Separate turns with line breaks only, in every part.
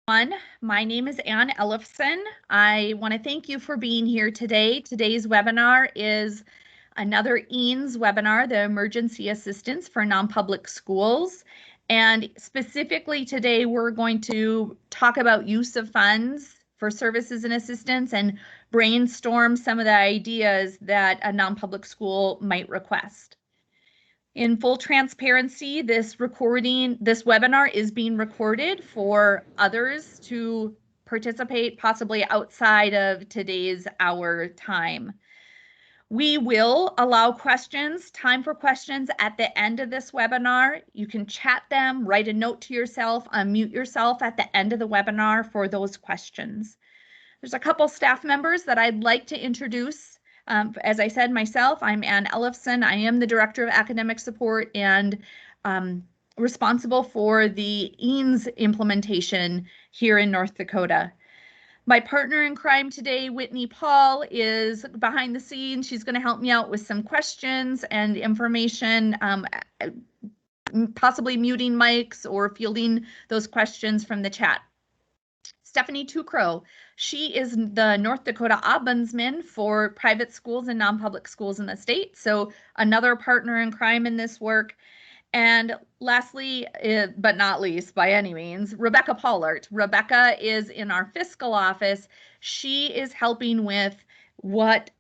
My name is Ann Ellefson. I want to thank you for being here today. Today's webinar is another EANS webinar, the Emergency Assistance for Non-Public Schools. And specifically today, we're going to talk about use of funds for services and assistance and brainstorm some of the ideas that a non-public school might request. In full transparency, this webinar is being recorded for others to participate, possibly outside of today's hour time. We will allow time for questions at the end of this webinar. You can chat them, write a note to yourself, unmute yourself at the end of the webinar for those questions. There's a couple staff members that I'd like to introduce. As I said myself, I'm Ann Ellefson. I am the Director of Academic Support and responsible for the EANS implementation here in North Dakota. My partner in crime today, Whitney Paul, is behind the scenes. She's going to help me out with some questions and information, possibly muting mics or fielding those questions from the chat. Stephanie Tukrow, she is the North Dakota Ombudsman for private schools and non-public schools in the state. So another partner in crime in this work. And lastly, but not least by any means, Rebecca Pollard. Rebecca is in our fiscal office. She is helping with what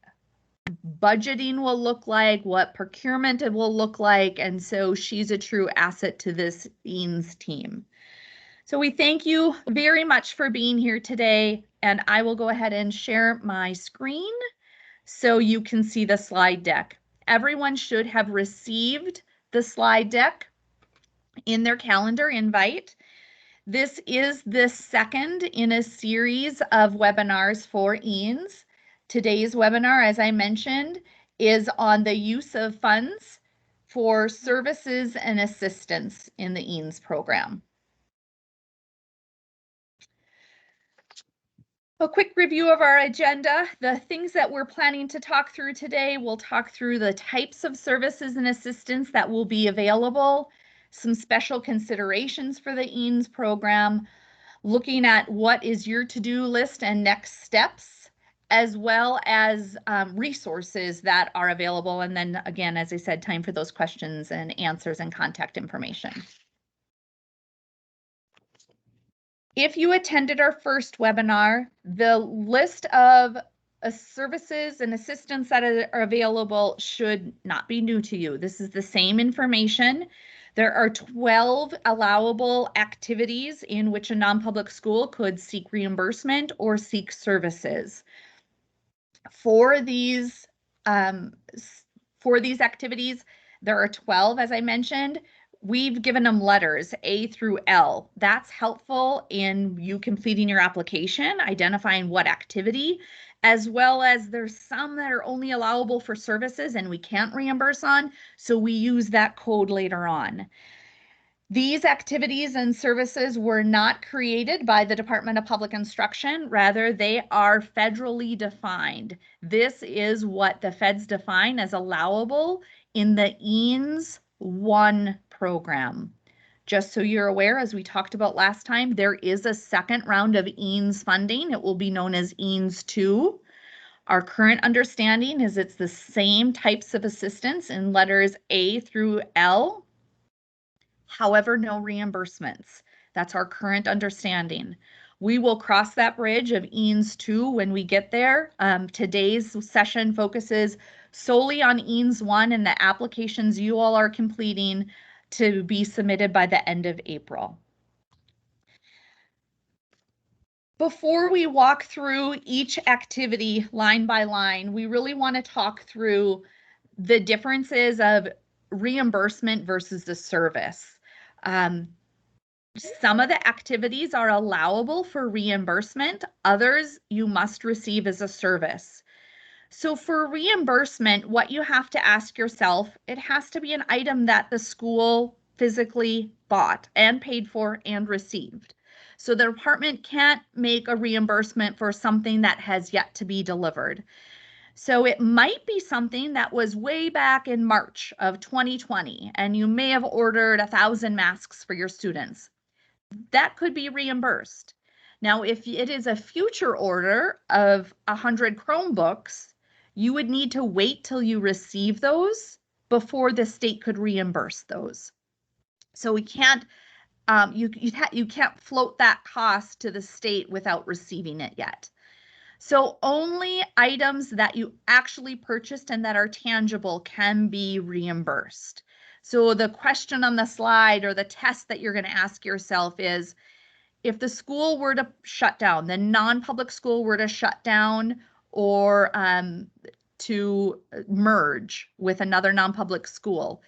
budgeting will look like, what procurement it will look like. And so she's a true asset to this EANS team. So we thank you very much for being here today, and I will go ahead and share my screen so you can see the slide deck. Everyone should have received the slide deck in their calendar invite. This is the second in a series of webinars for EANS. Today's webinar, as I mentioned, is on the use of funds for services and assistance in the EANS program. A quick review of our agenda. The things that we're planning to talk through today, we'll talk through the types of services and assistance that will be available, some special considerations for the EANS program, looking at what is your to-do list and next steps, as well as resources that are available. And then again, as I said, time for those questions and answers and contact information. If you attended our first webinar, the list of services and assistance that are available should not be new to you. This is the same information. There are 12 allowable activities in which a non-public school could seek reimbursement or seek services. For these activities, there are 12, as I mentioned. We've given them letters A through L. That's helpful in you completing your application, identifying what activity, as well as there's some that are only allowable for services and we can't reimburse on, so we use that code later on. These activities and services were not created by the Department of Public Instruction. Rather, they are federally defined. This is what the feds define as allowable in the EANS 1 program. Just so you're aware, as we talked about last time, there is a second round of EANS funding. It will be known as EANS 2. Our current understanding is it's the same types of assistance in letters A through L. However, no reimbursements. That's our current understanding. We will cross that bridge of EANS 2 when we get there. Today's session focuses solely on EANS 1 and the applications you all are completing to be submitted by the end of April. Before we walk through each activity line by line, we really want to talk through the differences of reimbursement versus the service. Some of the activities are allowable for reimbursement, others you must receive as a service. So for reimbursement, what you have to ask yourself, it has to be an item that the school physically bought and paid for and received. So the department can't make a reimbursement for something that has yet to be delivered. So it might be something that was way back in March of 2020, and you may have ordered 1,000 masks for your students. That could be reimbursed. Now, if it is a future order of 100 Chromebooks, you would need to wait till you receive those before the state could reimburse those. So we can't, you can't float that cost to the state without receiving it yet. So only items that you actually purchased and that are tangible can be reimbursed. So the question on the slide or the test that you're going to ask yourself is, if the school were to shut down, the non-public school were to shut down or to merge with another non-public school,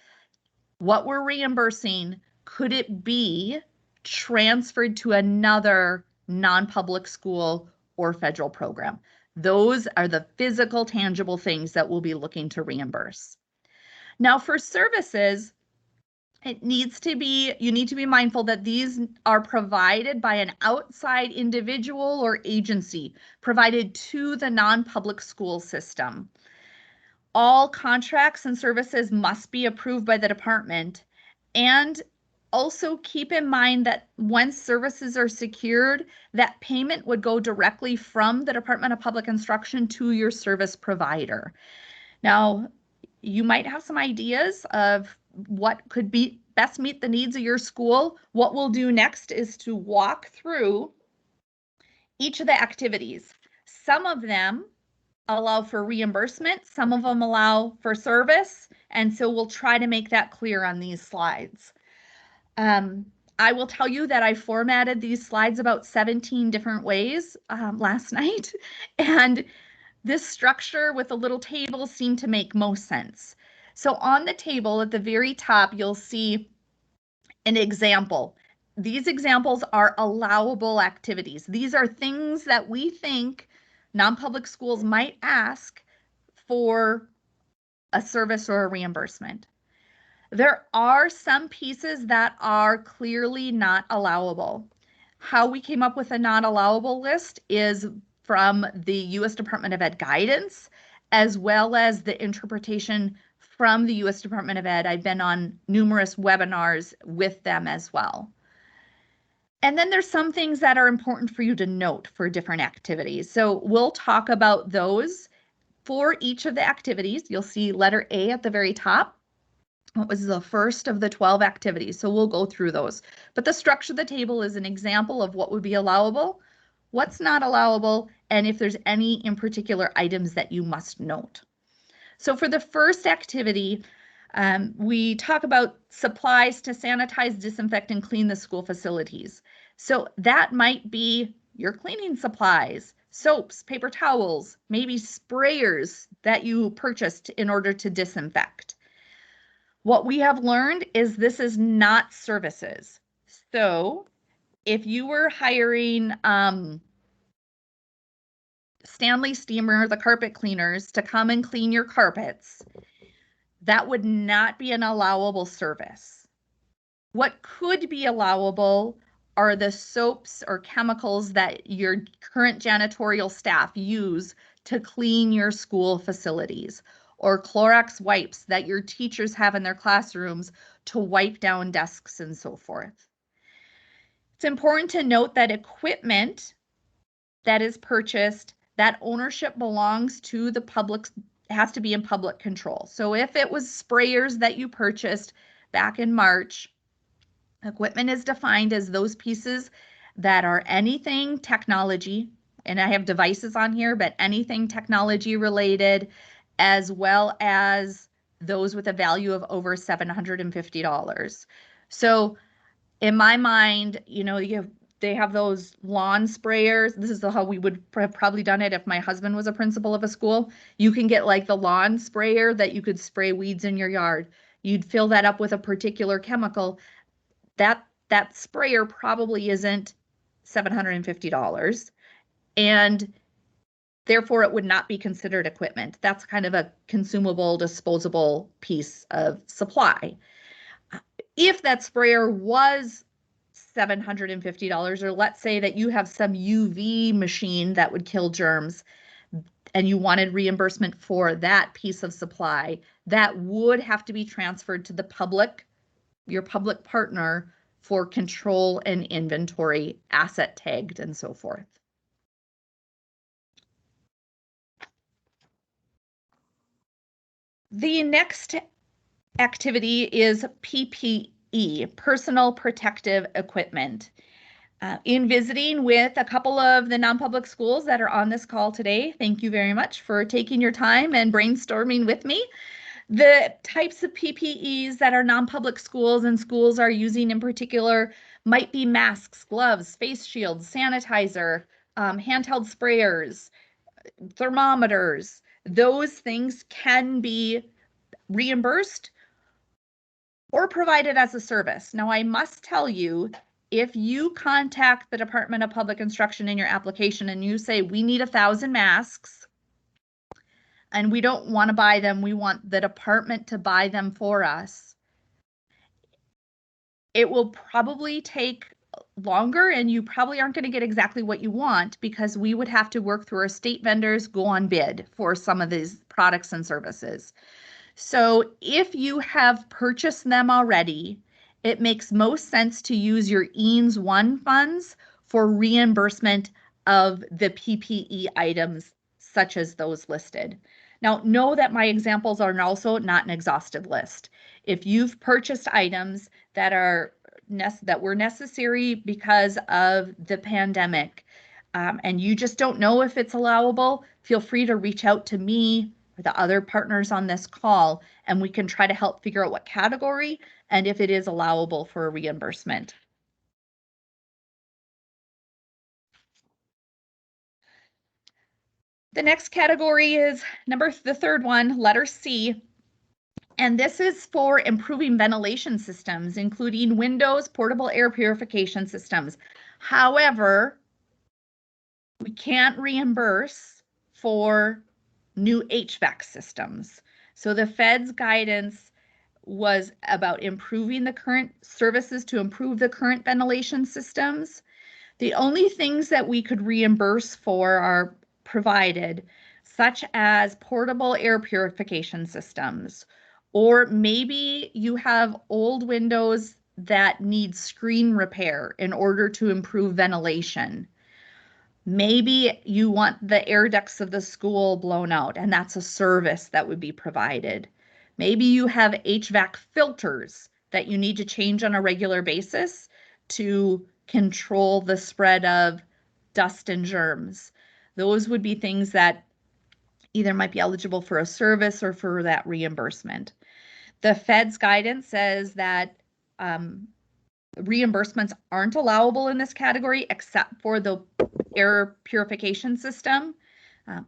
what we're reimbursing, could it be transferred to another non-public school or federal program? Those are the physical, tangible things that we'll be looking to reimburse. Now, for services, you need to be mindful that these are provided by an outside individual or agency provided to the non-public school system. All contracts and services must be approved by the department, and also keep in mind that once services are secured, that payment would go directly from the Department of Public Instruction to your service provider. Now, you might have some ideas of what could be best meet the needs of your school. What we'll do next is to walk through each of the activities. Some of them allow for reimbursement, some of them allow for service, and so we'll try to make that clear on these slides. I will tell you that I formatted these slides about 17 different ways last night, and this structure with a little table seemed to make most sense. So on the table at the very top, you'll see an example. These examples are allowable activities. These are things that we think non-public schools might ask for a service or a reimbursement. There are some pieces that are clearly not allowable. How we came up with a not allowable list is from the U.S. Department of Ed guidance, as well as the interpretation from the U.S. Department of Ed. I've been on numerous webinars with them as well. And then there's some things that are important for you to note for different activities. So we'll talk about those for each of the activities. You'll see letter A at the very top. What was the first of the 12 activities? So we'll go through those. But the structure of the table is an example of what would be allowable, what's not allowable, and if there's any in particular items that you must note. So for the first activity, we talk about supplies to sanitize, disinfect, and clean the school facilities. So that might be your cleaning supplies, soaps, paper towels, maybe sprayers that you purchased in order to disinfect. What we have learned is this is not services. So if you were hiring Stanley Steamer, the carpet cleaners, to come and clean your carpets, that would not be an allowable service. What could be allowable are the soaps or chemicals that your current janitorial staff use to clean your school facilities, or Clorox wipes that your teachers have in their classrooms to wipe down desks and so forth. It's important to note that equipment that is purchased, that ownership belongs to the public, has to be in public control. So if it was sprayers that you purchased back in March, equipment is defined as those pieces that are anything technology, and I have devices on here, but anything technology related, as well as those with a value of over $750. So in my mind, you know, they have those lawn sprayers. This is how we would have probably done it if my husband was a principal of a school. You can get like the lawn sprayer that you could spray weeds in your yard. You'd fill that up with a particular chemical. That sprayer probably isn't $750. And therefore, it would not be considered equipment. That's kind of a consumable, disposable piece of supply. If that sprayer was $750, or let's say that you have some UV machine that would kill germs and you wanted reimbursement for that piece of supply, that would have to be transferred to the public, your public partner, for control and inventory, asset tagged, and so forth. The next activity is PPE, personal protective equipment. In visiting with a couple of the non-public schools that are on this call today, thank you very much for taking your time and brainstorming with me. The types of PPEs that our non-public schools and schools are using in particular might be masks, gloves, face shields, sanitizer, handheld sprayers, thermometers. Those things can be reimbursed or provided as a service. Now, I must tell you, if you contact the Department of Public Instruction in your application and you say, we need 1,000 masks and we don't want to buy them, we want the department to buy them for us, it will probably take longer and you probably aren't going to get exactly what you want, because we would have to work through our state vendors, go on bid for some of these products and services. So if you have purchased them already, it makes most sense to use your EANS 1 funds for reimbursement of the PPE items such as those listed. Now, know that my examples are also not an exhaustive list. If you've purchased items that were necessary because of the pandemic, and you just don't know if it's allowable, feel free to reach out to me or the other partners on this call, and we can try to help figure out what category and if it is allowable for a reimbursement. The next category is the third one, letter C. And this is for improving ventilation systems, including windows, portable air purification systems. However, we can't reimburse for new HVAC systems. So the Fed's guidance was about improving the current services to improve the current ventilation systems. The only things that we could reimburse for are provided, such as portable air purification systems, or maybe you have old windows that need screen repair in order to improve ventilation. Maybe you want the air ducts of the school blown out, and that's a service that would be provided. Maybe you have HVAC filters that you need to change on a regular basis to control the spread of dust and germs. Those would be things that either might be eligible for a service or for that reimbursement. The Fed's guidance says that reimbursements aren't allowable in this category except for the air purification system.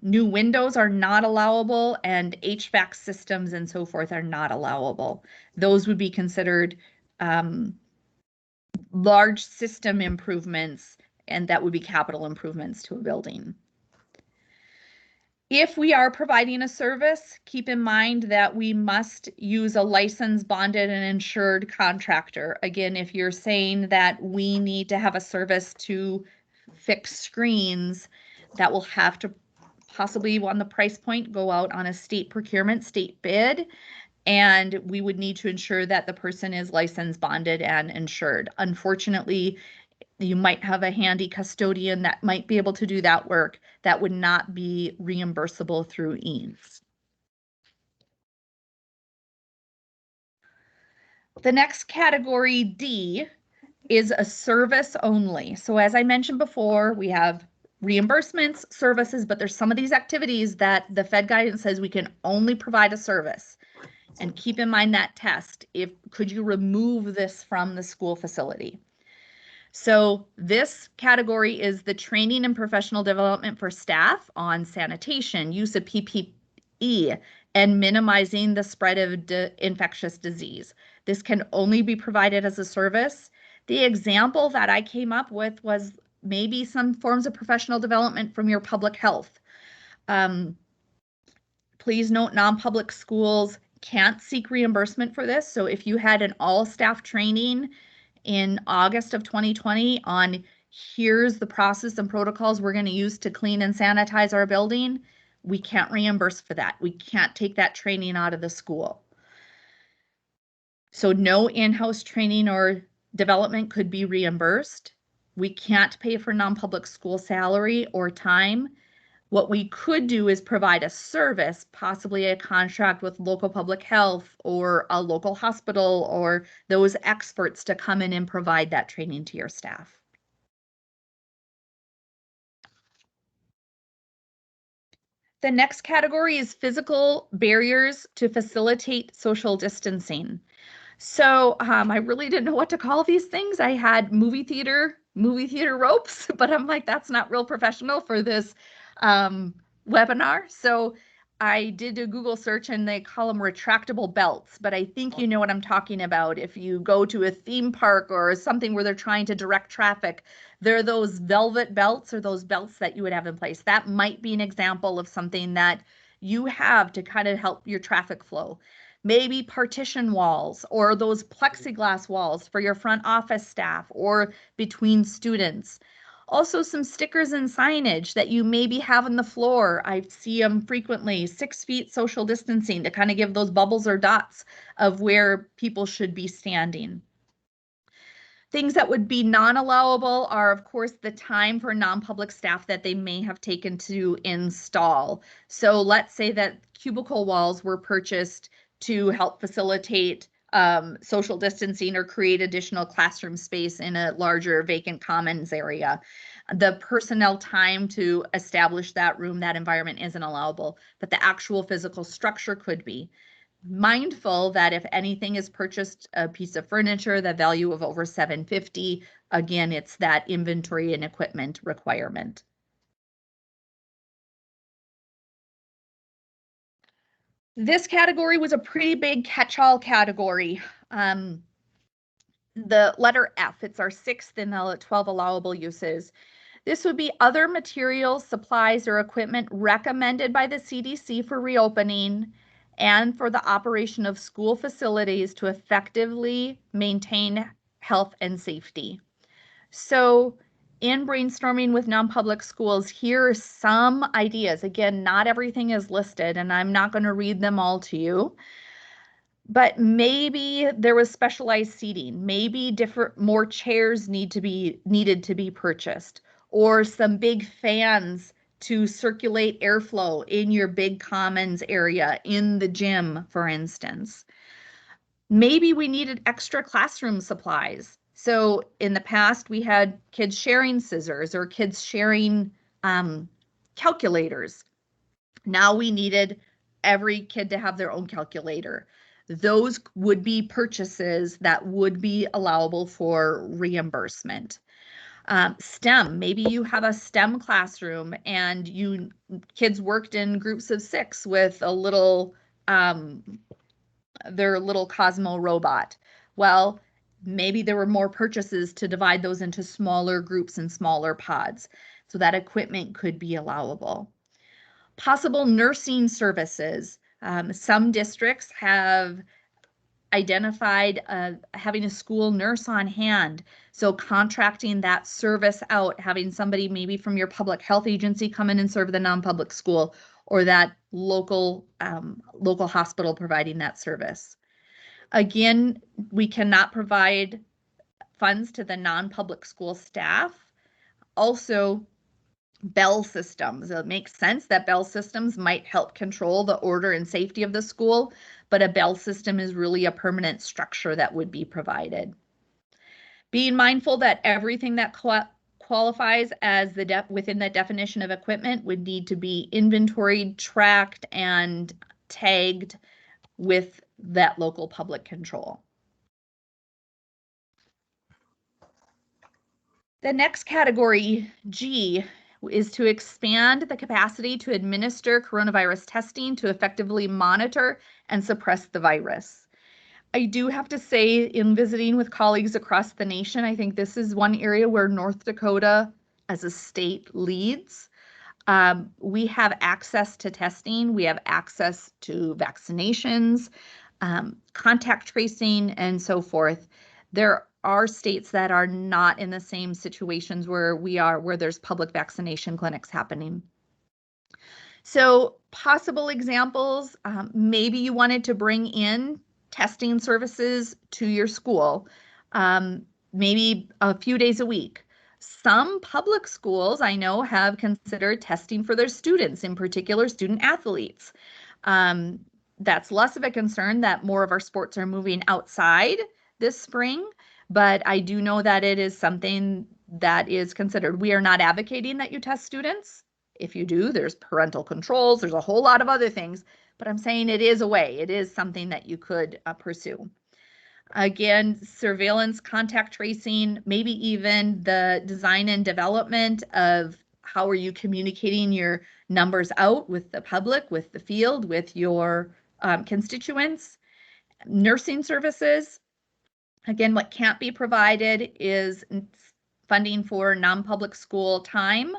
New windows are not allowable, and HVAC systems and so forth are not allowable. Those would be considered large system improvements, and that would be capital improvements to a building. If we are providing a service, keep in mind that we must use a licensed, bonded, and insured contractor. Again, if you're saying that we need to have a service to fix screens, that will have to possibly, on the price point, go out on a state procurement, state bid, and we would need to ensure that the person is licensed, bonded, and insured. Unfortunately, you might have a handy custodian that might be able to do that work. That would not be reimbursable through EANS. The next category, D, is a service only. So as I mentioned before, we have reimbursements, services, but there's some of these activities that the Fed guidance says we can only provide a service. And keep in mind that test. Could you remove this from the school facility? So this category is the training and professional development for staff on sanitation, use of PPE, and minimizing the spread of infectious disease. This can only be provided as a service. The example that I came up with was maybe some forms of professional development from your public health. Please note, non-public schools can't seek reimbursement for this. So if you had an all-staff training in August of 2020 on here's the process and protocols we're going to use to clean and sanitize our building, we can't reimburse for that. We can't take that training out of the school. So no in-house training or development could be reimbursed. We can't pay for non-public school salary or time. What we could do is provide a service, possibly a contract with local public health or a local hospital or those experts to come in and provide that training to your staff. The next category is physical barriers to facilitate social distancing. So I really didn't know what to call these things. I had movie theater ropes, but I'm like, that's not real professional for this webinar. So I did a Google search and they call them retractable belts, but I think you know what I'm talking about. If you go to a theme park or something where they're trying to direct traffic, they're those velvet belts or those belts that you would have in place. That might be an example of something that you have to kind of help your traffic flow. Maybe partition walls or those plexiglass walls for your front office staff or between students. Also some stickers and signage that you maybe have on the floor. I see them frequently, 6 feet social distancing to kind of give those bubbles or dots of where people should be standing. Things that would be non-allowable are, of course, the time for non-public staff that they may have taken to install. So let's say that cubicle walls were purchased to help facilitate social distancing or create additional classroom space in a larger vacant commons area. The personnel time to establish that room, that environment isn't allowable, but the actual physical structure could be. Mindful that if anything is purchased, a piece of furniture, the value of over $750, again, it's that inventory and equipment requirement. This category was a pretty big catch-all category. The letter F, it's our 6th in the 12 allowable uses. This would be other materials, supplies, or equipment recommended by the CDC for reopening and for the operation of school facilities to effectively maintain health and safety. So in brainstorming with non-public schools, here are some ideas. Again, not everything is listed, and I'm not going to read them all to you. But maybe there was specialized seating. Maybe more chairs needed to be purchased, or some big fans to circulate airflow in your big commons area in the gym, for instance. Maybe we needed extra classroom supplies. So in the past, we had kids sharing scissors or kids sharing calculators. Now we needed every kid to have their own calculator. Those would be purchases that would be allowable for reimbursement. STEM, maybe you have a STEM classroom and kids worked in groups of 6 with a little their little Cosmo robot. Well, maybe there were more purchases to divide those into smaller groups and smaller pods. So that equipment could be allowable. Possible nursing services. Some districts have identified having a school nurse on hand. So contracting that service out, having somebody maybe from your public health agency come in and serve the non-public school, or that local hospital providing that service. Again, we cannot provide funds to the non-public school staff. Also, bell systems. It makes sense that bell systems might help control the order and safety of the school, but a bell system is really a permanent structure that would be provided. Being mindful that everything that qualifies as within the definition of equipment would need to be inventoried, tracked, and tagged with that local public control. The next category, G, is to expand the capacity to administer coronavirus testing to effectively monitor and suppress the virus. I do have to say, in visiting with colleagues across the nation, I think this is one area where North Dakota as a state leads. We have access to testing, we have access to vaccinations, contact tracing, and so forth. There are states that are not in the same situations where we are, where there's public vaccination clinics happening. So possible examples, maybe you wanted to bring in testing services to your school. maybe a few days a week. Some public schools I know have considered testing for their students, in particular student athletes. That's less of a concern that more of our sports are moving outside this spring, but I do know that it is something that is considered. We are not advocating that you test students. If you do, there's parental controls, there's a whole lot of other things, but I'm saying it is a way, it is something that you could pursue. Again, surveillance, contact tracing, maybe even the design and development of how are you communicating your numbers out with the public, with the field, with your constituents. Nursing services, again, what can't be provided is funding for non-public school time.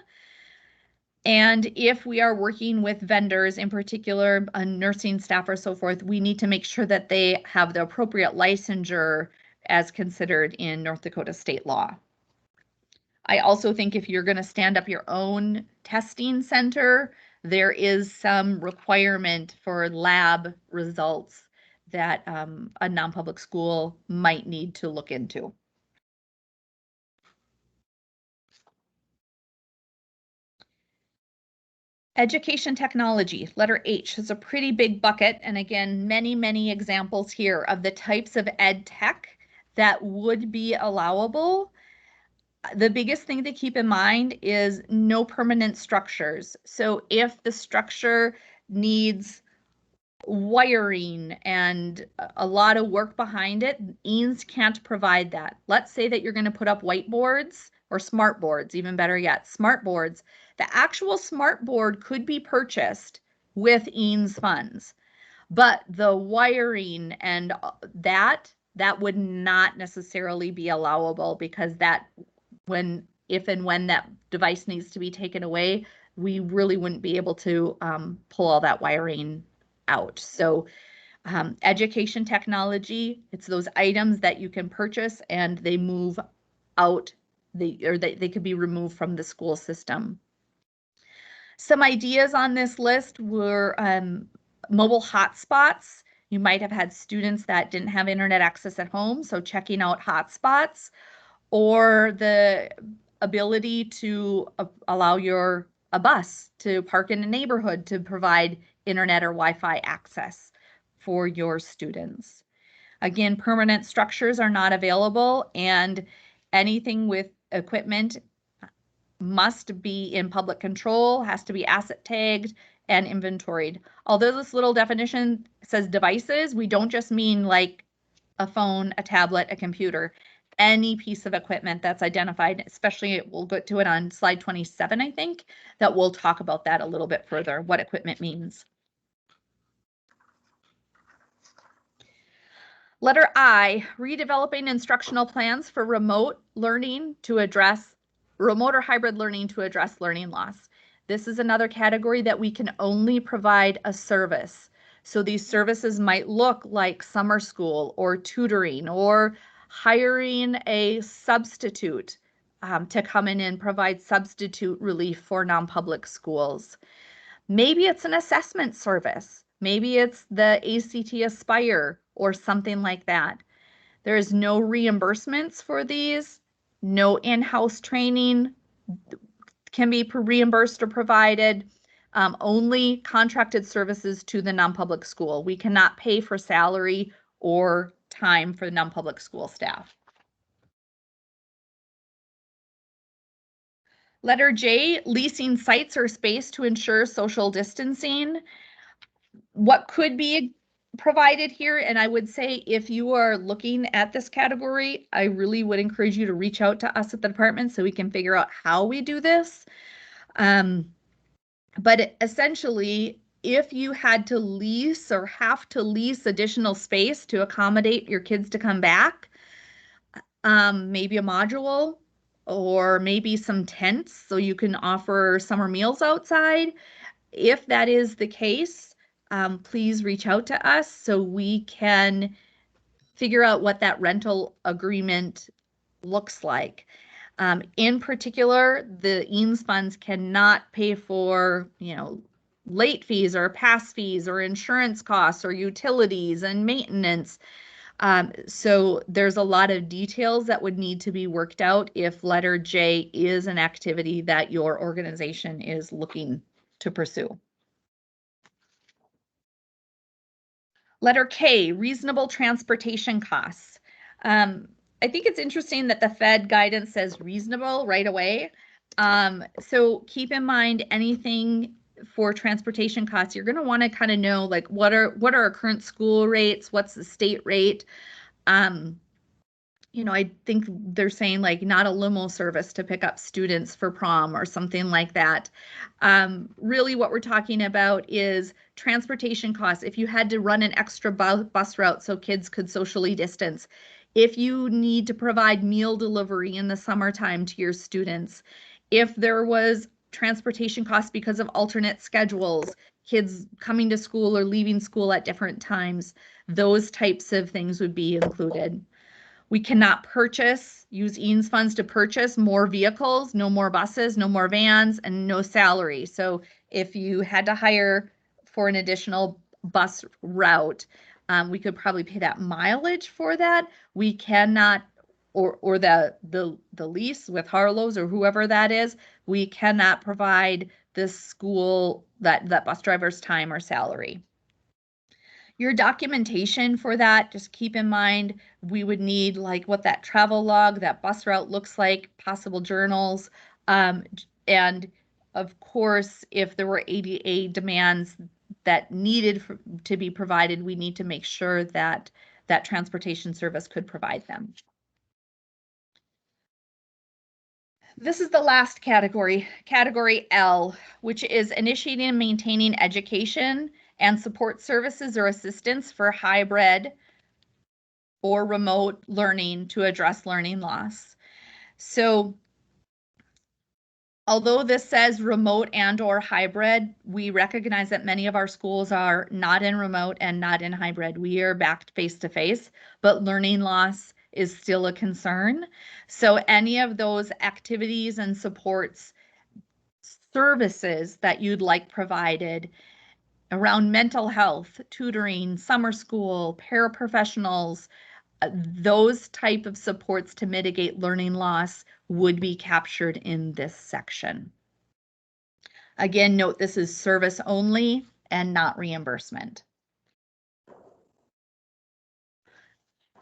And if we are working with vendors, in particular, a nursing staff or so forth, we need to make sure that they have the appropriate licensure as considered in North Dakota state law. I also think if you're going to stand up your own testing center, there is some requirement for lab results that a non-public school might need to look into. Education technology, letter H, is a pretty big bucket. And again, many examples here of the types of ed tech that would be allowable. The biggest thing to keep in mind is no permanent structures. So if the structure needs wiring and a lot of work behind it, EANS can't provide that. Let's say that you're going to put up whiteboards or smart boards, even better yet, smart boards. The actual smart board could be purchased with EANS funds, but the wiring and that would not necessarily be allowable, because that if and when that device needs to be taken away, we really wouldn't be able to pull all that wiring out. So education technology, it's those items that you can purchase and they move out, they could be removed from the school system. Some ideas on this list were mobile hotspots. You might have had students that didn't have internet access at home, so checking out hotspots, or the ability to allow a bus to park in a neighborhood to provide internet or Wi-Fi access for your students. Again, permanent structures are not available, and anything with equipment must be in public control, has to be asset tagged and inventoried. Although this little definition says devices, we don't just mean like a phone, a tablet, a computer. Any piece of equipment that's identified, especially we'll get to it on slide 27, I think, that we'll talk about that a little bit further, what equipment means. Letter I, redeveloping instructional plans for remote learning to address remote or hybrid learning to address learning loss. This is another category that we can only provide a service. So these services might look like summer school or tutoring or hiring a substitute to come in and provide substitute relief for non-public schools. Maybe it's an assessment service. Maybe it's the ACT Aspire or something like that. There is no reimbursements for these, no in-house training can be reimbursed or provided, only contracted services to the non-public school. We cannot pay for salary or time for the non-public school staff. Letter J, leasing sites or space to ensure social distancing. What could be provided here, and I would say if you are looking at this category, I really would encourage you to reach out to us at the department so we can figure out how we do this. But essentially, if you had to lease or have to lease additional space to accommodate your kids to come back, maybe a module or maybe some tents so you can offer summer meals outside. If that is the case, please reach out to us so we can figure out what that rental agreement looks like. In particular, the EANS funds cannot pay for, late fees or pass fees or insurance costs or utilities and maintenance. So there's a lot of details that would need to be worked out if letter J is an activity that your organization is looking to pursue. Letter K, reasonable transportation costs. I think it's interesting that the Fed guidance says reasonable right away. So keep in mind anything for transportation costs, you're going to want to kind of know like what are our current school rates, what's the state rate. You know, I think they're saying like not a limo service to pick up students for prom or something like that. Really what we're talking about is transportation costs. If you had to run an extra bus route so kids could socially distance, if you need to provide meal delivery in the summertime to your students, if there was transportation costs because of alternate schedules, kids coming to school or leaving school at different times, those types of things would be included. We cannot use EANS funds to purchase more vehicles, no more buses, no more vans, and no salary. So if you had to hire for an additional bus route, we could probably pay that mileage for that. We cannot, or the lease with Harlow's or whoever that is, we cannot provide the school that bus driver's time or salary. Your documentation for that, just keep in mind, we would need like what that travel log, that bus route looks like, possible journals. And of course, if there were ADA demands that needed to be provided, we need to make sure that that transportation service could provide them. This is the last category, category L, which is initiating and maintaining education and support services or assistance for hybrid or remote learning to address learning loss. So although this says remote and or hybrid, we recognize that many of our schools are not in remote and not in hybrid. We are back face-to-face, but learning loss is still a concern. So any of those activities and supports services that you'd like provided around mental health, tutoring, summer school, paraprofessionals, those type of supports to mitigate learning loss would be captured in this section. Again, note this is service only and not reimbursement.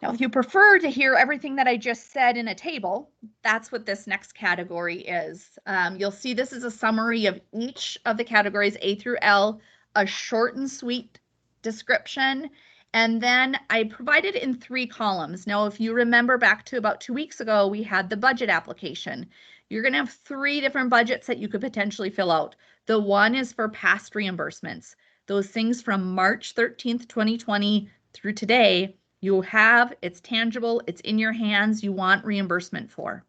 Now, if you prefer to hear everything that I just said in a table, that's what this next category is. You'll see this is a summary of each of the categories A through L, a short and sweet description, and then I provided in 3 columns. Now, if you remember back to about 2 weeks ago, we had the budget application. You're going to have 3 different budgets that you could potentially fill out. The one is for past reimbursements. Those things from March 13th, 2020 through today, you have, it's tangible, it's in your hands, you want reimbursement for.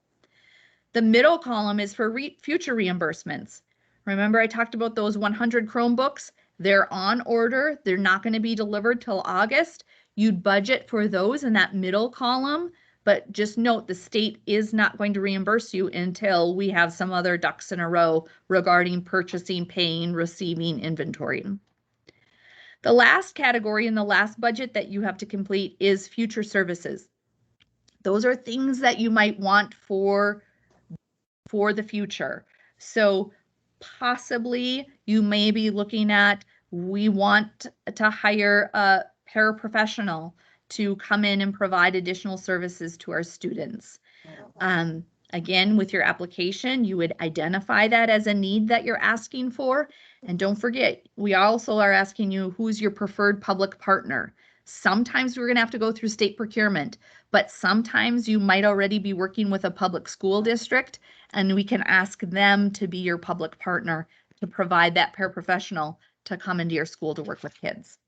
The middle column is for future reimbursements. Remember I talked about those 100 Chromebooks? They're on order, they're not going to be delivered till August. You'd budget for those in that middle column, but just note the state is not going to reimburse you until we have some other ducks in a row regarding purchasing, paying, receiving, inventory. The last category in the last budget that you have to complete is future services. Those are things that you might want for the future. So possibly you may be looking at, we want to hire a paraprofessional to come in and provide additional services to our students. Again, with your application, you would identify that as a need that you're asking for. And don't forget, we also are asking you, who's your preferred public partner? Sometimes we're going to have to go through state procurement, but sometimes you might already be working with a public school district, and we can ask them to be your public partner to provide that paraprofessional to come into your school to work with kids.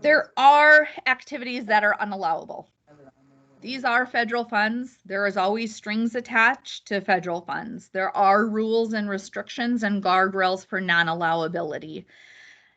There are activities that are unallowable. These are federal funds. There is always strings attached to federal funds. There are rules and restrictions and guardrails for non-allowability.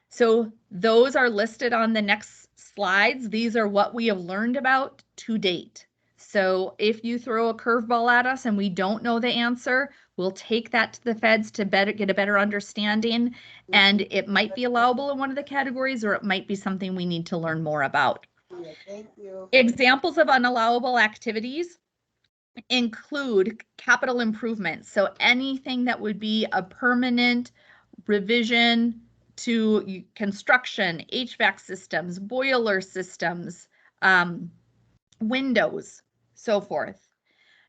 So those are listed on the next slides. These are what we have learned about to date. So if you throw a curveball at us and we don't know the answer, we'll take that to the feds to get a better understanding. And it might be allowable in one of the categories, or it might be something we need to learn more about.
Yeah, thank you.
Examples of unallowable activities include capital improvements. So anything that would be a permanent revision to construction, HVAC systems, boiler systems, windows, so forth.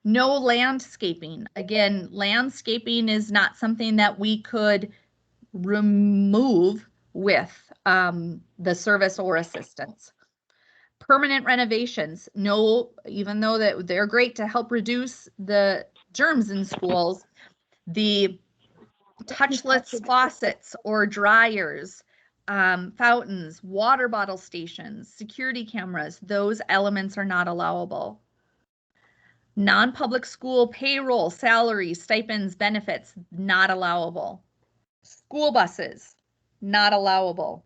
No landscaping. Again, landscaping is not something that we could remove with the service or assistance. Permanent renovations. No, even though that they're great to help reduce the germs in schools, the touchless faucets or dryers, fountains, water bottle stations, security cameras, those elements are not allowable. Non-public school payroll, salaries, stipends, benefits, not allowable. School buses, not allowable.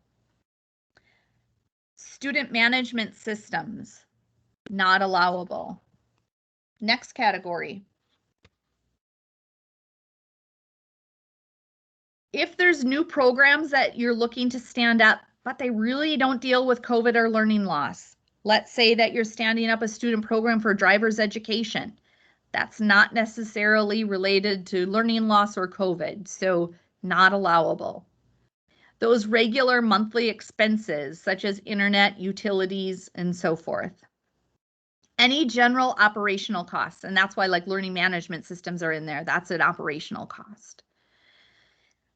Student management systems, not allowable. Next category. If there's new programs that you're looking to stand up, but they really don't deal with COVID or learning loss. Let's say that you're standing up a student program for driver's education. That's not necessarily related to learning loss or COVID, so not allowable. Those regular monthly expenses, such as internet, utilities, and so forth. Any general operational costs, and that's why like learning management systems are in there. That's an operational cost.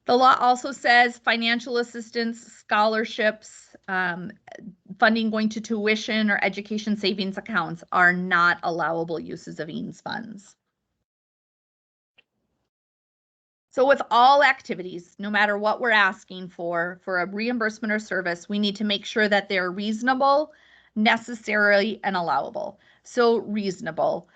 The law also says financial assistance, scholarships, funding going to tuition or education savings accounts are not allowable uses of EANS funds. So with all activities, no matter what we're asking for a reimbursement or service, we need to make sure that they're reasonable, necessary, and allowable. So reasonable.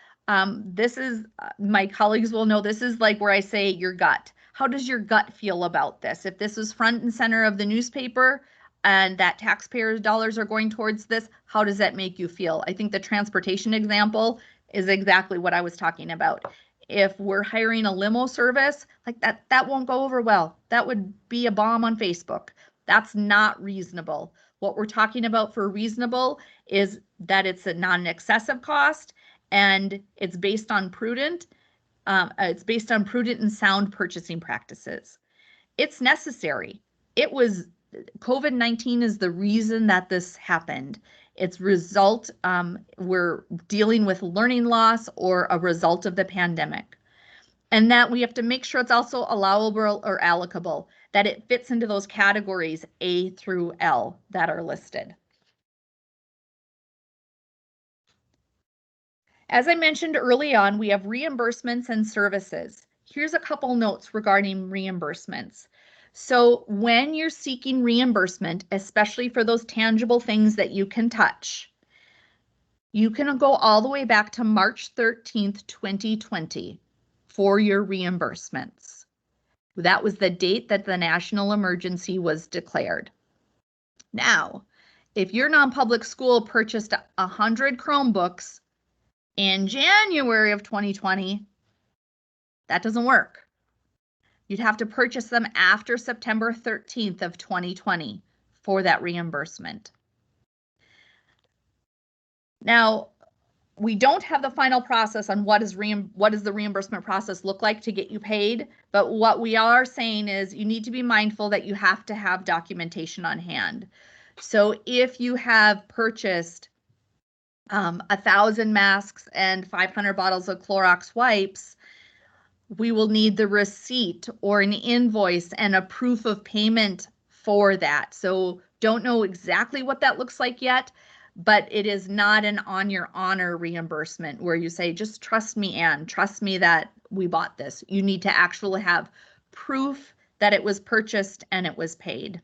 This is, my colleagues will know, this is like where I say your gut. How does your gut feel about this? If this was front and center of the newspaper and that taxpayers' dollars are going towards this, how does that make you feel? I think the transportation example is exactly what I was talking about. If we're hiring a limo service, like that won't go over well. That would be a bomb on Facebook. That's not reasonable. What we're talking about for reasonable is that it's a non-excessive cost and it's based on prudent and sound purchasing practices. It's necessary. COVID-19 is the reason that this happened. It's result, we're dealing with learning loss or a result of the pandemic. And that we have to make sure it's also allowable or allocable, that it fits into those categories A through L that are listed. As I mentioned early on, we have reimbursements and services. Here's a couple notes regarding reimbursements. So when you're seeking reimbursement, especially for those tangible things that you can touch, you can go all the way back to March 13th, 2020 for your reimbursements. That was the date that the national emergency was declared. Now, if your non-public school purchased 100 Chromebooks in January of 2020, that doesn't work. You'd have to purchase them after September 13th of 2020 for that reimbursement. Now, we don't have the final process on what does the reimbursement process look like to get you paid, but what we are saying is you need to be mindful that you have to have documentation on hand. So if you have purchased 1,000 masks and 500 bottles of Clorox wipes, we will need the receipt or an invoice and a proof of payment for that. So don't know exactly what that looks like yet, but it is not an on your honor reimbursement where you say, just trust me, Anne, trust me that we bought this. You need to actually have proof that it was purchased and it was paid.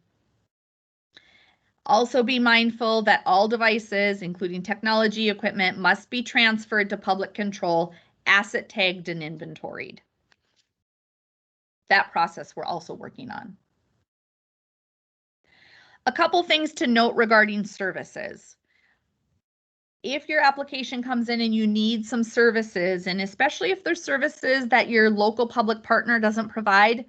Also be mindful that all devices, including technology equipment, must be transferred to public control, asset tagged and inventoried. That process we're also working on. A couple things to note regarding services. if your application comes in and you need some services, and especially if there's services that your local public partner doesn't provide,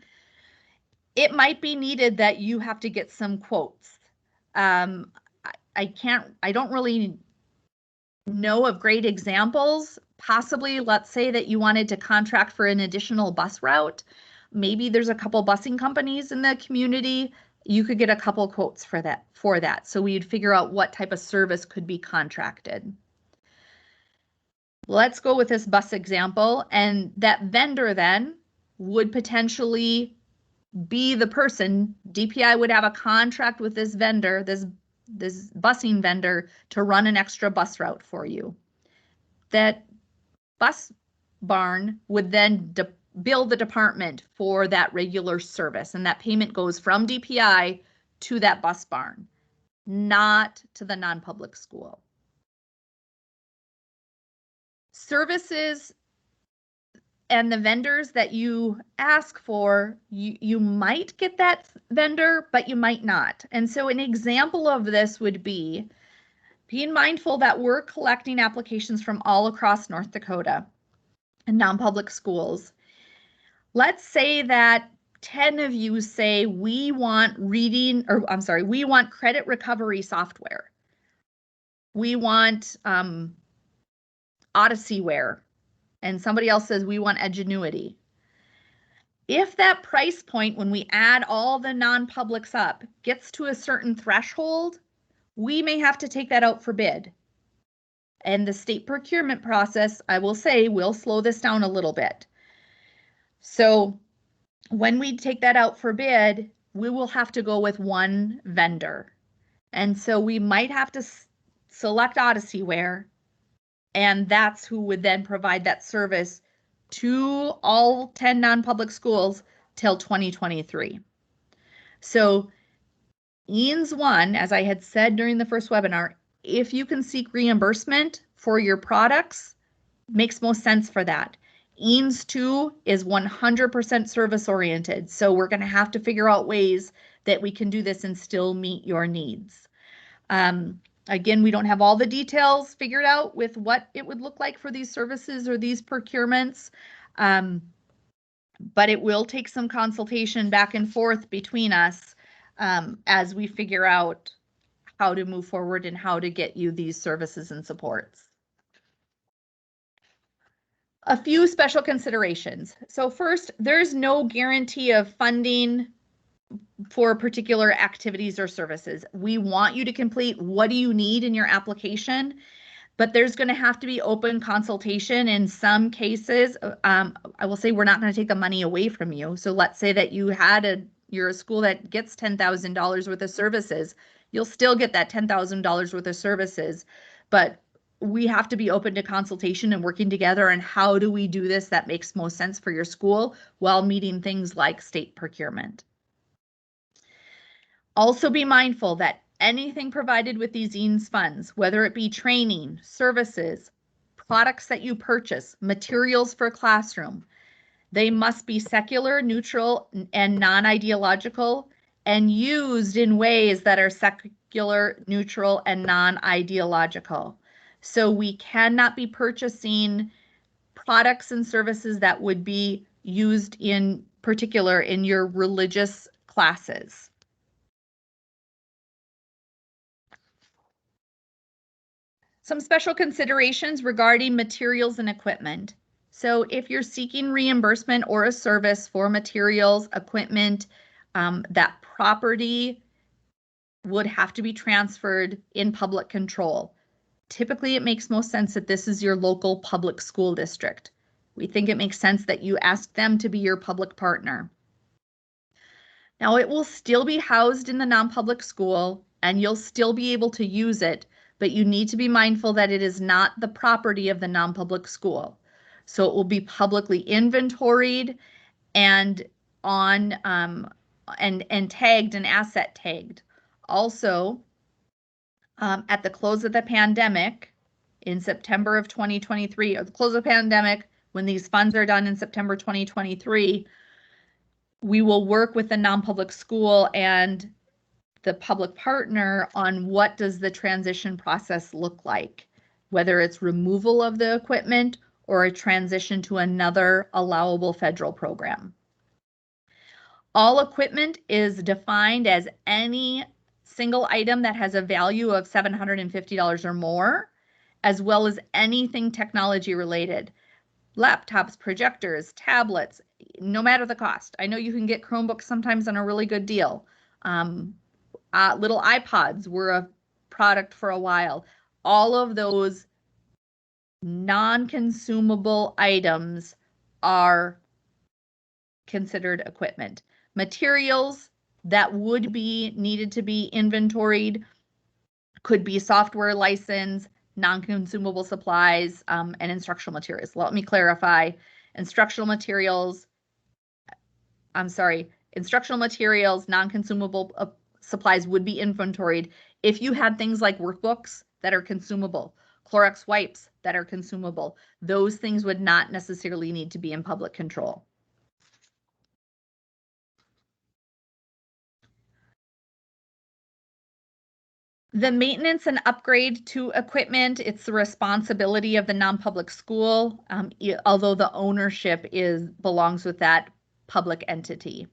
it might be needed that you have to get some quotes. I don't really know of great examples. Possibly, let's say that you wanted to contract for an additional bus route. Maybe there's a couple busing companies in the community. You could get a couple quotes for that. So we'd figure out what type of service could be contracted. Let's go with this bus example, and that vendor then would potentially be the person. DPI would have a contract with this vendor, this busing vendor, to run an extra bus route for you. That bus barn would then bill the department for that regular service, and that payment goes from DPI to that bus barn, not to the non-public school. Services and the vendors that you ask for, you might get that vendor, but you might not. And so an example of this would be being mindful that we're collecting applications from all across North Dakota and non-public schools. Let's say that 10 of you say we want we want credit recovery software. We want Odysseyware. And somebody else says we want Edgenuity. If that price point, when we add all the non-publics up, gets to a certain threshold, we may have to take that out for bid. And the state procurement process, I will say, will slow this down a little bit. So when we take that out for bid, we will have to go with one vendor. And so we might have to select Odysseyware, and that's who would then provide that service to all 10 non-public schools till 2023. So EANS 1, as I had said during the first webinar, if you can seek reimbursement for your products, makes most sense for that. EANS 2 is 100% service oriented. So we're going to have to figure out ways that we can do this and still meet your needs. Again, we don't have all the details figured out with what it would look like for these services or these procurements, but it will take some consultation back and forth between us as we figure out how to move forward and how to get you these services and supports. A few special considerations. So first, there's no guarantee of funding for particular activities or services. We want you to complete what do you need in your application, but there's going to have to be open consultation. In some cases, I will say we're not going to take the money away from you. So let's say that you're a school that gets $10,000 worth of services. You'll still get that $10,000 worth of services, but we have to be open to consultation and working together on how do we do this that makes most sense for your school while meeting things like state procurement. Also be mindful that anything provided with these EANS funds, whether it be training, services, products that you purchase, materials for classroom, they must be secular, neutral, and non-ideological, and used in ways that are secular, neutral, and non-ideological. So we cannot be purchasing products and services that would be used in particular in your religious classes. Some special considerations regarding materials and equipment. So if you're seeking reimbursement or a service for materials, equipment, that property would have to be transferred in public control. Typically, it makes most sense that this is your local public school district. We think it makes sense that you ask them to be your public partner. Now, it will still be housed in the non-public school and you'll still be able to use it, but you need to be mindful that it is not the property of the non-public school. So it will be publicly inventoried and and tagged and asset tagged. Also, at the close of the pandemic in September of 2023, or the close of the pandemic, when these funds are done in September 2023, we will work with the non-public school and the public partner on what does the transition process look like. whether it's removal of the equipment or a transition to another allowable federal program. All equipment is defined as any single item that has a value of $750 or more, as well as anything technology related. Laptops, projectors, tablets, no matter the cost. I know you can get Chromebooks sometimes on a really good deal. Little iPods were a product for a while. All of those non-consumable items are considered equipment. Materials that would be needed to be inventoried could be software license, non-consumable supplies, and instructional materials. Let me clarify. Instructional materials, non-consumable supplies would be inventoried if you had things like workbooks that are consumable, Clorox wipes that are consumable. Those things would not necessarily need to be in public control. The maintenance and upgrade to equipment, it's the responsibility of the non-public school, although the ownership belongs with that public entity.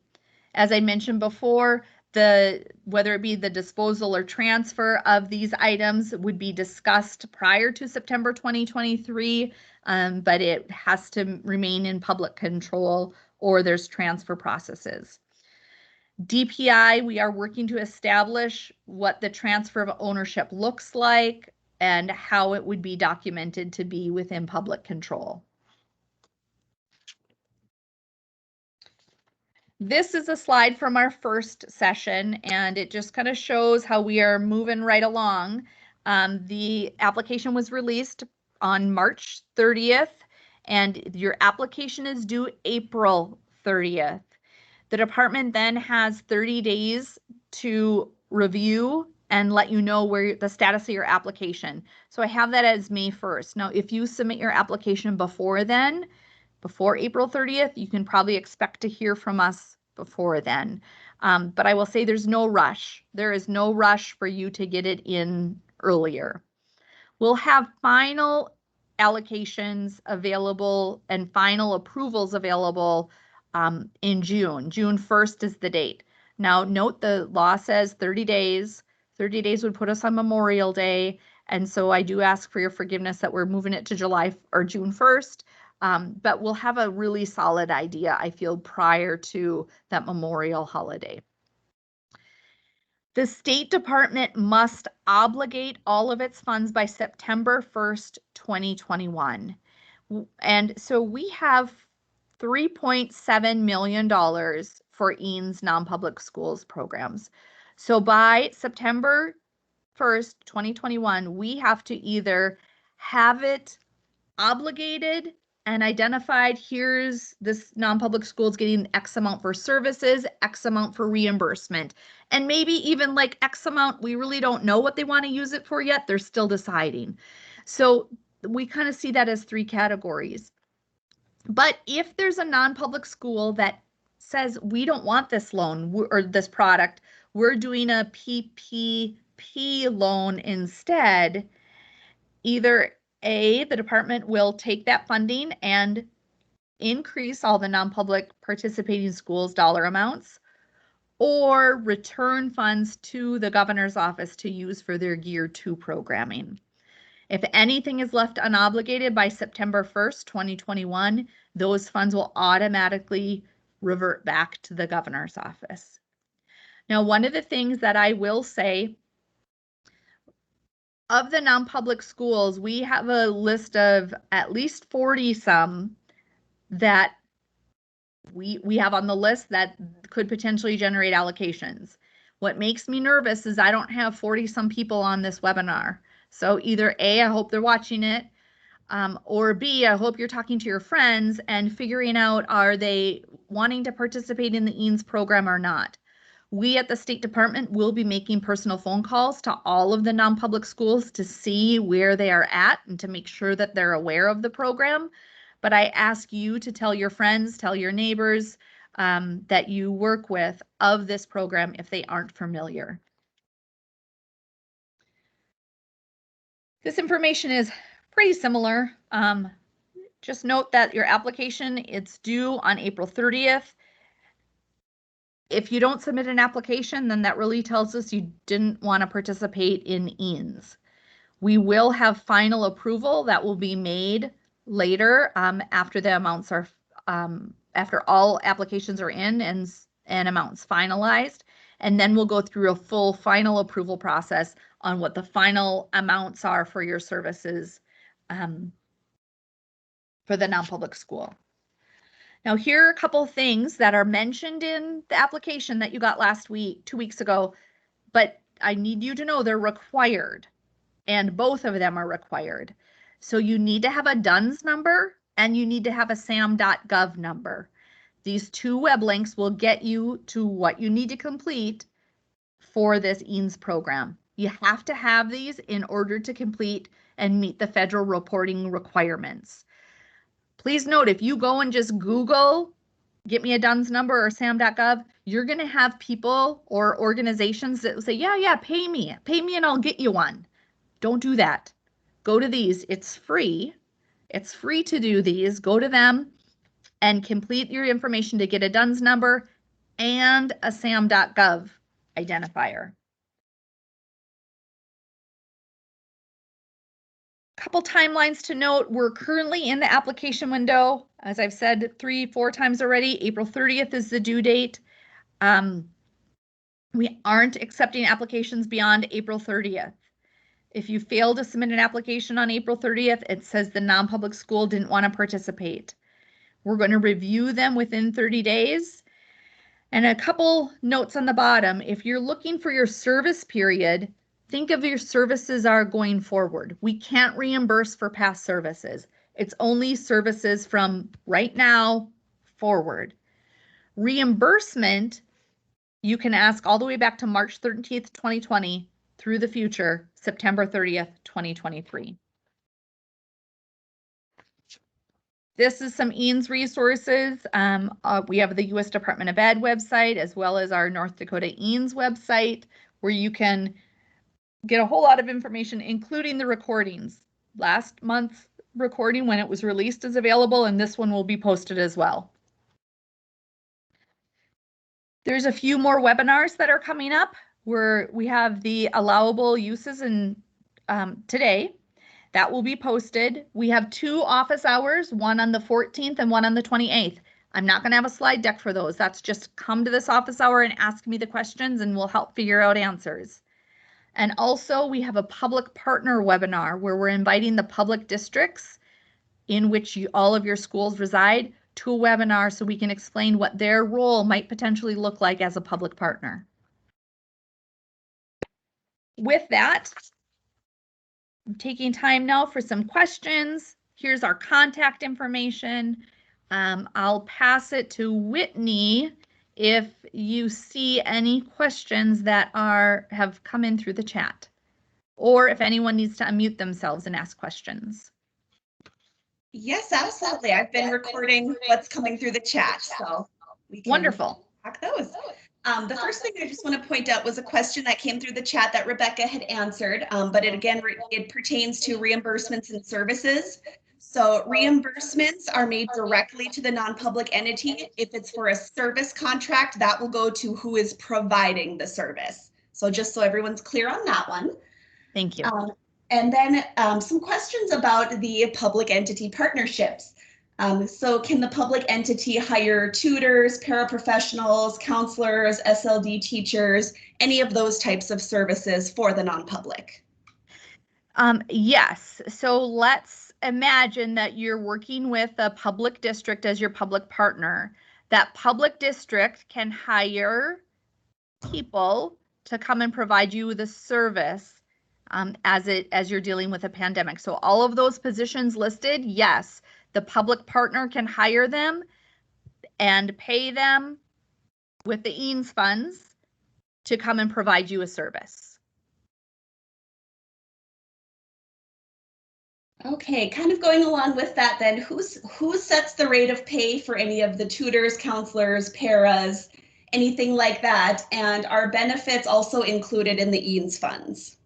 As I mentioned before, whether it be the disposal or transfer of these items would be discussed prior to September 2023, but it has to remain in public control or there's transfer processes. DPI, we are working to establish what the transfer of ownership looks like and how it would be documented to be within public control. This is a slide from our first session, and it just kind of shows how we are moving right along. The application was released on March 30th, and your application is due April 30th. The department then has 30 days to review and let you know where the status of your application. So I have that as May 1st. Now, if you submit your application before then, before April 30th, you can probably expect to hear from us before then. But I will say there's no rush. There is no rush for you to get it in earlier. We'll have final allocations available and final approvals available in June. June 1st is the date. Now, note the law says 30 days. 30 days would put us on Memorial Day. And so I do ask for your forgiveness that we're moving it to July or June 1st. But we'll have a really solid idea, I feel, prior to that Memorial holiday. The State Department must obligate all of its funds by September 1st, 2021. And so we have $3.7 million for EANS non-public schools programs. So by September 1st, 2021, we have to either have it obligated and identified, here's this non-public schools getting X amount for services, X amount for reimbursement, and maybe even like X amount, we really don't know what they want to use it for yet. They're still deciding. So we kind of see that as three categories. But if there's a non-public school that says, we don't want this loan or this product, we're doing a PPP loan instead, either A, the department will take that funding and increase all the non-public participating schools' dollar amounts, or return funds to the governor's office to use for their Year 2 programming. If anything is left unobligated by September 1st, 2021, those funds will automatically revert back to the governor's office. Now, one of the things that I will say, of the non-public schools, we have a list of at least 40 some that we have on the list that could potentially generate allocations. What makes me nervous is I don't have 40 some people on this webinar. So either A, I hope they're watching it, or B, I hope you're talking to your friends and figuring out, are they wanting to participate in the EANS program or not? We at the State Department will be making personal phone calls to all of the non-public schools to see where they are at and to make sure that they're aware of the program. But I ask you to tell your friends, tell your neighbors that you work with of this program if they aren't familiar. This information is pretty similar. Just note that your application, it's due on April 30th. If you don't submit an application, then that really tells us you didn't want to participate in EANS. We will have final approval that will be made later after the amounts are, after all applications are in and amounts finalized. And then we'll go through a full final approval process on what the final amounts are for your services for the non-public school. Now, here are a couple things that are mentioned in the application that you got last week, 2 weeks ago, but I need you to know they're required, and both of them are required. So you need to have a DUNS number and you need to have a sam.gov number. These two web links will get you to what you need to complete for this EANS program. You have to have these in order to complete and meet the federal reporting requirements. Please note, if you go and just Google, get me a DUNS number or sam.gov, you're going to have people or organizations that will say, yeah, pay me and I'll get you one. Don't do that. Go to these. It's free. It's free to do these. Go to them and complete your information to get a DUNS number and a sam.gov identifier. Couple timelines to note. We're currently in the application window. As I've said 3-4 times already, April 30th is the due date. We aren't accepting applications beyond April 30th. If you fail to submit an application on April 30th, it says the non-public school didn't want to participate. We're going to review them within 30 days. And a couple notes on the bottom. If you're looking for your service period, think of your services are going forward. We can't reimburse for past services. It's only services from right now forward. Reimbursement, you can ask all the way back to March 13th, 2020 through the future, September 30th, 2023. This is some EANS resources. We have the U.S. Department of Ed website, as well as our North Dakota EANS website, where you can get a whole lot of information, including the recordings. Last month's recording, when it was released, is available, and this one will be posted as well. There's a few more webinars that are coming up where we have the allowable uses in today. That will be posted. We have 2 office hours, one on the 14th and one on the 28th. I'm not going to have a slide deck for those. That's just come to this office hour and ask me the questions and we'll help figure out answers. And also we have a public partner webinar where we're inviting the public districts in which all of your schools reside to a webinar so we can explain what their role might potentially look like as a public partner. With that, I'm taking time now for some questions. Here's our contact information. I'll pass it to Whitney if you see any questions that have come in through the chat, or if anyone needs to unmute themselves and ask questions.
Yes, absolutely. I've been recording what's coming through the chat, so we can
Wonderful.
talk those. The first thing I just want to point out was a question that came through the chat that Rebecca had answered, but it pertains to reimbursements and services. So reimbursements are made directly to the non-public entity. If it's for a service contract, that will go to who is providing the service. So just so everyone's clear on that one.
Thank you.
And then some questions about the public entity partnerships. So can the public entity hire tutors, paraprofessionals, counselors, SLD teachers, any of those types of services for the non-public?
Yes. So let's imagine that you're working with a public district as your public partner. That public district can hire people to come and provide you with a service as you're dealing with a pandemic. So all of those positions listed, yes, the public partner can hire them and pay them with the EANS funds to come and provide you a service.
Okay, kind of going along with that then, who sets the rate of pay for any of the tutors, counselors, paras, anything like that? And are benefits also included in the EANS funds?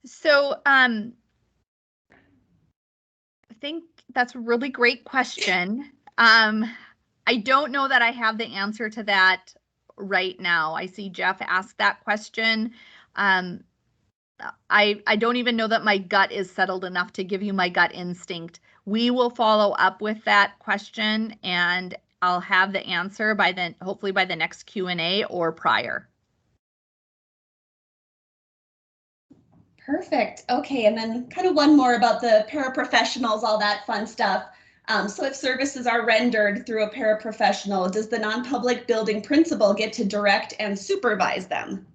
So I think that's a really great question. I don't know that I have the answer to that right now. I see Jeff ask that question. I don't even know that my gut is settled enough to give you my gut instinct. We will follow up with that question and I'll have the answer by then, hopefully by the next Q&A or prior.
Perfect. Okay, and then kind of one more about the paraprofessionals, all that fun stuff. So if services are rendered through a paraprofessional, does the non-public building principal get to direct and supervise them?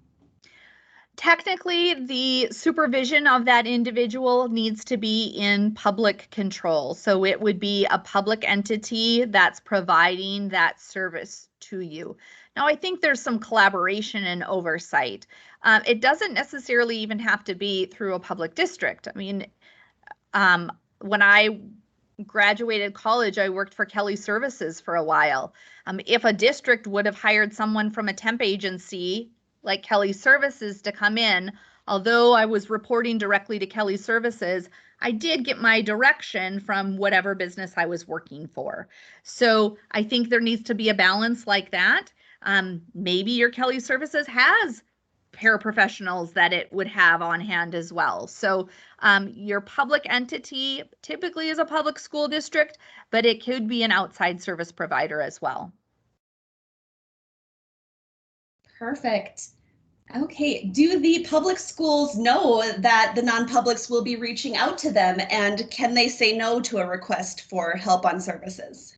Technically, the supervision of that individual needs to be in public control. So it would be a public entity that's providing that service to you. Now, I think there's some collaboration and oversight. It doesn't necessarily even have to be through a public district. I mean, when I graduated college, I worked for Kelly Services for a while. If a district would have hired someone from a temp agency like Kelly Services to come in, although I was reporting directly to Kelly Services, I did get my direction from whatever business I was working for. So I think there needs to be a balance like that. Maybe your Kelly Services has paraprofessionals that it would have on hand as well. So your public entity typically is a public school district, but it could be an outside service provider as well.
Perfect. Okay, do the public schools know that the non-publics will be reaching out to them, and can they say no to a request for help on services?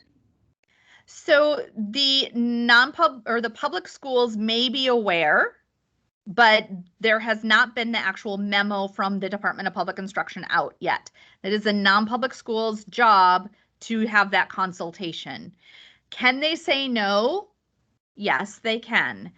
So the non-pub or the public schools may be aware, but there has not been the actual memo from the Department of Public Instruction out yet. It is a non-public school's job to have that consultation. Can they say no? Yes, they can.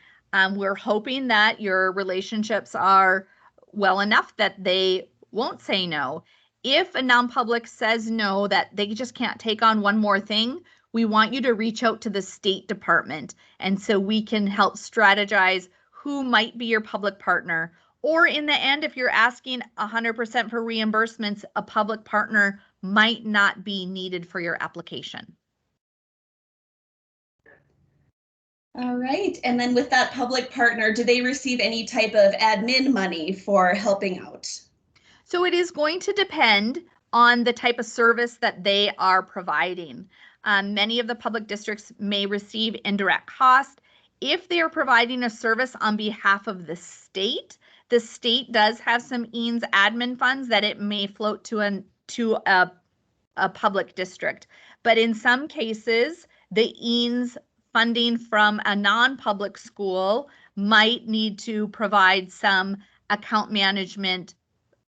We're hoping that your relationships are well enough that they won't say no. If a non-public says no, that they just can't take on one more thing, we want you to reach out to the State Department. And so we can help strategize who might be your public partner. Or in the end, if you're asking 100% for reimbursements, a public partner might not be needed for your application.
All right, and then with that public partner, do they receive any type of admin money for helping out?
So it is going to depend on the type of service that they are providing. Many of the public districts may receive indirect cost. If they are providing a service on behalf of the state does have some EANS admin funds that it may float to a public district. But in some cases, the EANS funding from a non-public school might need to provide some account management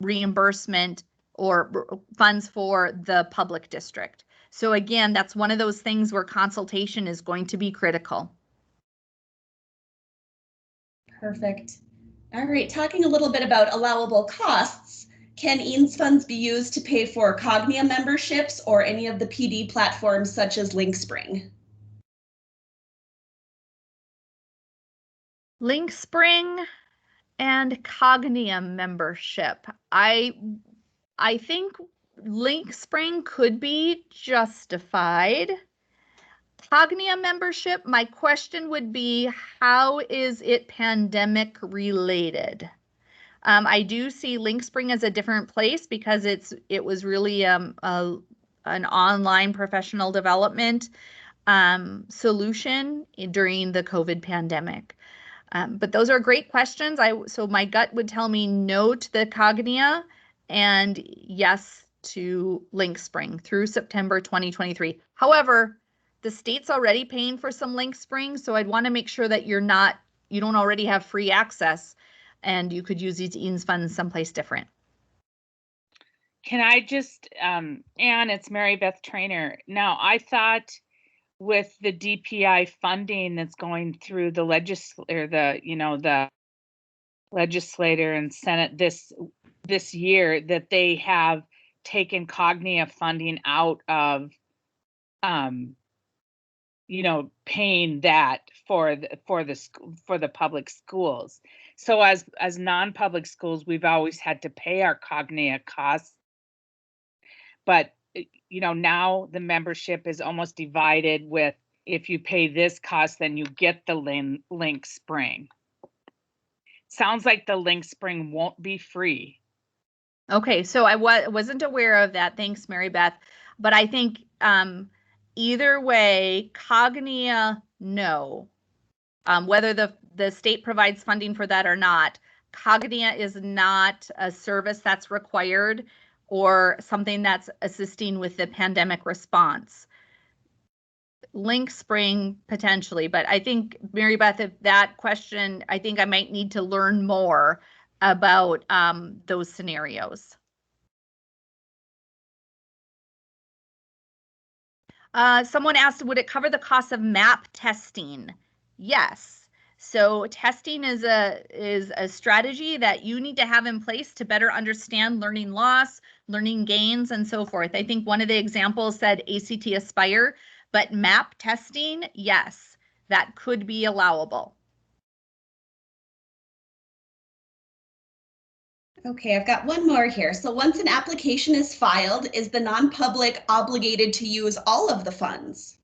reimbursement or funds for the public district. So again, that's one of those things where consultation is going to be critical.
Perfect. All right, talking a little bit about allowable costs, can EANS funds be used to pay for Cognia memberships or any of the PD platforms such as LinkSpring?
LinkSpring and Cognium membership. I think LinkSpring could be justified. Cognia membership, my question would be, how is it pandemic related? I do see LinkSpring as a different place because it was really an online professional development solution during the COVID pandemic. But those are great questions. So my gut would tell me no to the Cognia and yes to LinkSpring through September 2023. However, the state's already paying for some LinkSpring, so I'd want to make sure that you don't already have free access and you could use these EANS funds someplace different.
Can I just, Anne, it's Mary Beth Trainer. Now, I thought with the DPI funding that's going through the legislator and Senate this year, that they have taken Cognia funding out of paying that for the public schools. So as non-public schools, we've always had to pay our Cognia costs, but now the membership is almost divided with, if you pay this cost, then you get the link spring. Sounds like the link spring won't be free.
Okay, so I wasn't aware of that. Thanks, Mary Beth. But I think either way, Cognia, no. Whether the state provides funding for that or not, Cognia is not a service that's required or something that's assisting with the pandemic response. Link Spring potentially, but I think, Mary Beth, if that question, I think I might need to learn more about those scenarios. Someone asked, would it cover the cost of MAP testing? Yes. So testing is a strategy that you need to have in place to better understand learning loss, learning gains, and so forth. I think one of the examples said ACT Aspire, but MAP testing, yes, that could be allowable.
Okay, I've got one more here. So once an application is filed, is the non-public obligated to use all of the funds?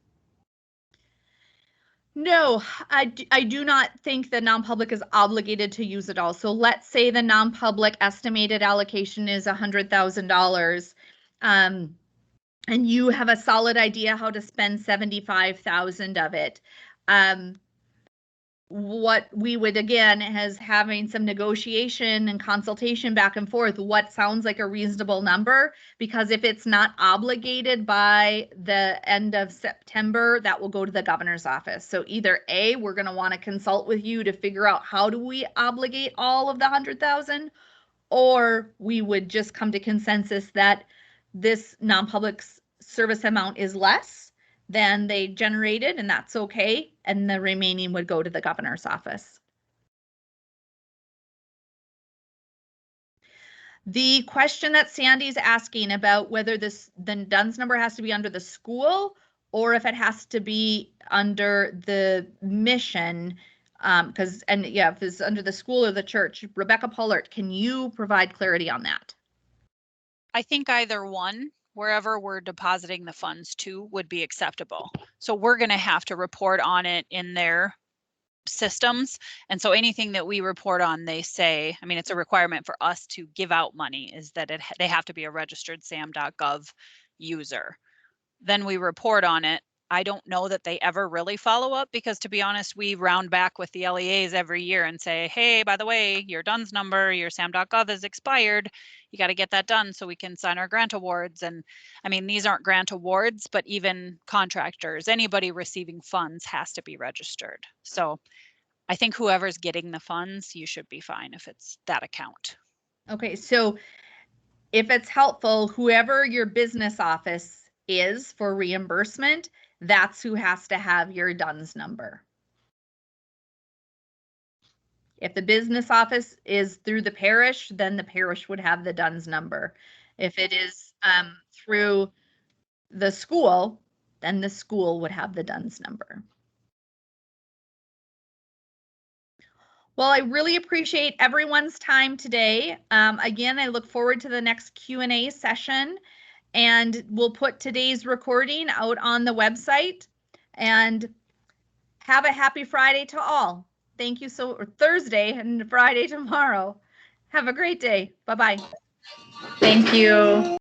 No, I do not think the non-public is obligated to use it all. So let's say the non-public estimated allocation is $100,000, and you have a solid idea how to spend 75,000 of it. What we would, again, is having some negotiation and consultation back and forth, what sounds like a reasonable number, because if it's not obligated by the end of September, that will go to the governor's office. So either A, we're going to want to consult with you to figure out how do we obligate all of the 100,000, or we would just come to consensus that this non-public service amount is less than they generated, and that's okay, and the remaining would go to the governor's office. The question that Sandy's asking about whether the DUNS number has to be under the school or if it has to be under the mission, if it's under the school or the church. Rebecca Pollard, can you provide clarity on that?
I think either one, wherever we're depositing the funds to, would be acceptable. So we're going to have to report on it in their systems. And so anything that we report on, they say, I mean, it's a requirement for us to give out money, is that they have to be a registered sam.gov user. Then we report on it. I don't know that they ever really follow up, because to be honest, we round back with the LEAs every year and say, hey, by the way, your DUNS number, your sam.gov is expired. You got to get that done so we can sign our grant awards. And I mean, these aren't grant awards, but even contractors, anybody receiving funds has to be registered. So I think whoever's getting the funds, you should be fine if it's that account.
Okay, so if it's helpful, whoever your business office is for reimbursement, that's who has to have your DUNS number. If the business office is through the parish, then the parish would have the DUNS number. If it is through the school, then the school would have the DUNS number. Well, I really appreciate everyone's time today. Again, I look forward to the next Q&A session, and we'll put today's recording out on the website. And have a happy Friday to all. Thank you or Thursday and Friday tomorrow. Have a great day. Bye-bye.
Thank you.